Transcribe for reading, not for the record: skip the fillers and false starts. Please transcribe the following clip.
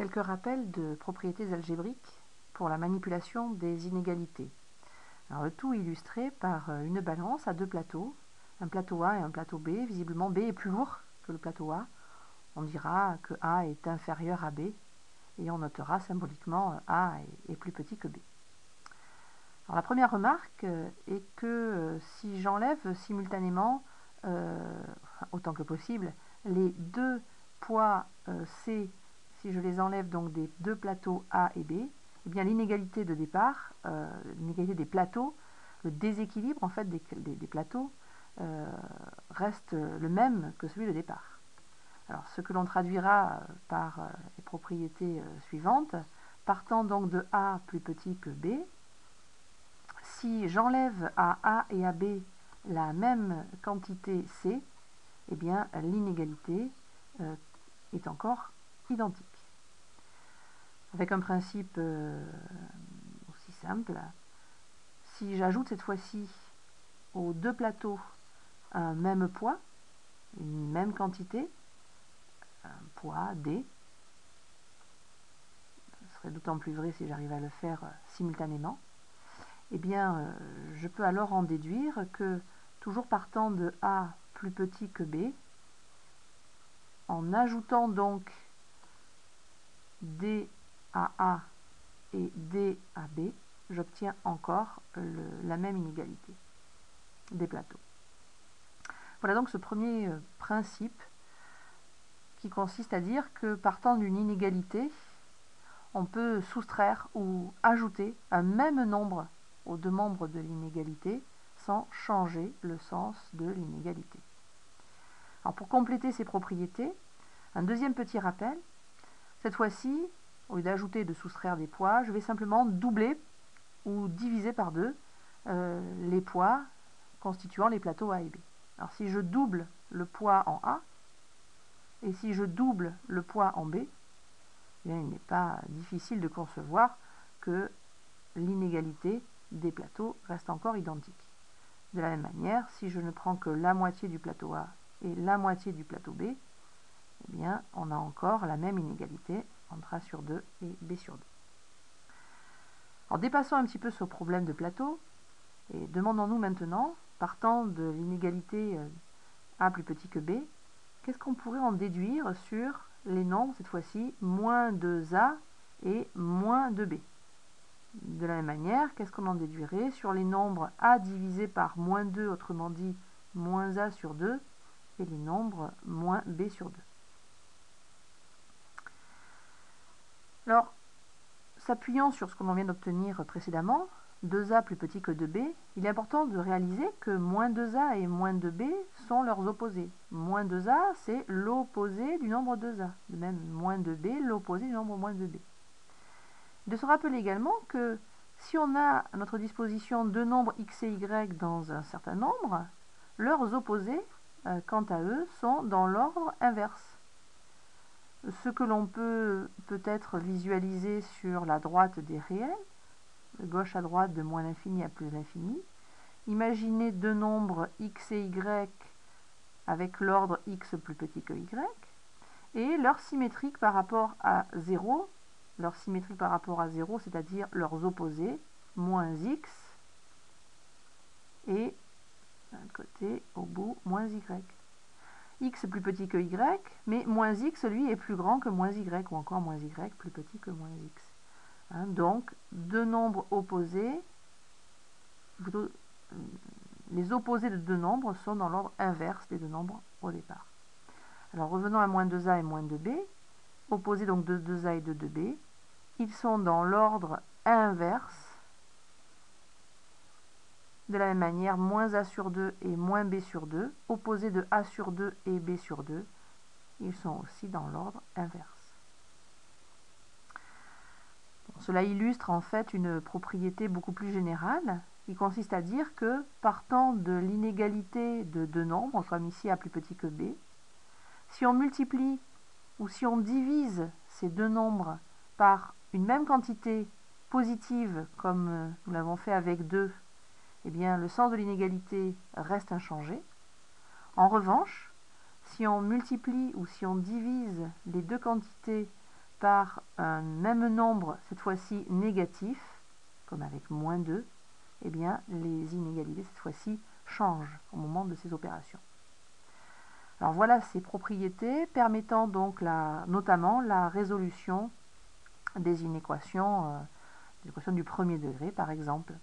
Quelques rappels de propriétés algébriques pour la manipulation des inégalités. Alors, le tout illustré par une balance à deux plateaux, un plateau A et un plateau B. Visiblement, B est plus lourd que le plateau A. On dira que A est inférieur à B et on notera symboliquement A est plus petit que B. Alors, la première remarque est que si j'enlève simultanément, autant que possible, les deux poids C, si je les enlève donc des deux plateaux A et B, eh bien l'inégalité de départ, l'inégalité des plateaux, le déséquilibre en fait des plateaux reste le même que celui de départ. Alors ce que l'on traduira par les propriétés suivantes, partant donc de A plus petit que B, si j'enlève à A et à B la même quantité C, eh bien l'inégalité est encore identique. Avec un principe aussi simple, si j'ajoute cette fois-ci aux deux plateaux un même poids, une même quantité, un poids D, ce serait d'autant plus vrai si j'arrive à le faire simultanément, eh bien je peux alors en déduire que, toujours partant de A plus petit que B, en ajoutant donc D à A et D à B, j'obtiens encore la même inégalité des plateaux. Voilà donc ce premier principe qui consiste à dire que, partant d'une inégalité, on peut soustraire ou ajouter un même nombre aux deux membres de l'inégalité sans changer le sens de l'inégalité. Alors pour compléter ces propriétés, un deuxième petit rappel. Cette fois-ci, au lieu d'ajouter et de soustraire des poids, je vais simplement doubler ou diviser par deux les poids constituant les plateaux A et B. Alors si je double le poids en A et si je double le poids en B, eh bien, il n'est pas difficile de concevoir que l'inégalité des plateaux reste encore identique. De la même manière, si je ne prends que la moitié du plateau A et la moitié du plateau B, eh bien, on a encore la même inégalité entre A sur 2 et B sur 2. En dépassant un petit peu ce problème de plateau, et demandons-nous maintenant, partant de l'inégalité A plus petit que B, qu'est-ce qu'on pourrait en déduire sur les nombres, cette fois-ci, moins 2A et moins 2B. De la même manière, qu'est-ce qu'on en déduirait sur les nombres A divisé par moins 2, autrement dit moins A sur 2, et les nombres moins B sur 2. Alors, s'appuyant sur ce qu'on vient d'obtenir précédemment, 2A plus petit que 2B, il est important de réaliser que moins 2A et moins 2B sont leurs opposés. Moins 2A, c'est l'opposé du nombre 2A. De même, moins 2B, l'opposé du nombre moins 2B. De se rappeler également que si on a à notre disposition deux nombres x et y dans un certain nombre, leurs opposés, quant à eux, sont dans l'ordre inverse. Ce que l'on peut peut-être visualiser sur la droite des réels, de gauche à droite de moins l'infini à plus l'infini. Imaginez deux nombres x et y avec l'ordre x plus petit que y, et leur symétrique par rapport à 0, c'est-à-dire leurs opposés, moins x, et d'un côté, au bout, moins y. X plus petit que y, mais moins x, lui, est plus grand que moins y, ou encore moins y plus petit que moins x. Hein, donc, deux nombres opposés, plutôt, les opposés de deux nombres sont dans l'ordre inverse des deux nombres au départ. Alors, revenons à moins 2a et moins 2b, opposés donc de 2a et de 2b, ils sont dans l'ordre inverse. De la même manière, moins a sur 2 et moins b sur 2, opposés de a sur 2 et b sur 2, ils sont aussi dans l'ordre inverse. Bon, cela illustre en fait une propriété beaucoup plus générale, qui consiste à dire que, partant de l'inégalité de deux nombres, comme ici a plus petit que b, si on multiplie ou si on divise ces deux nombres par une même quantité positive, comme nous l'avons fait avec 2, eh bien, le sens de l'inégalité reste inchangé. En revanche, si on multiplie ou si on divise les deux quantités par un même nombre, cette fois-ci négatif, comme avec moins 2, eh bien les inégalités cette fois-ci changent au moment de ces opérations. Alors voilà ces propriétés permettant donc notamment la résolution des inéquations du premier degré par exemple.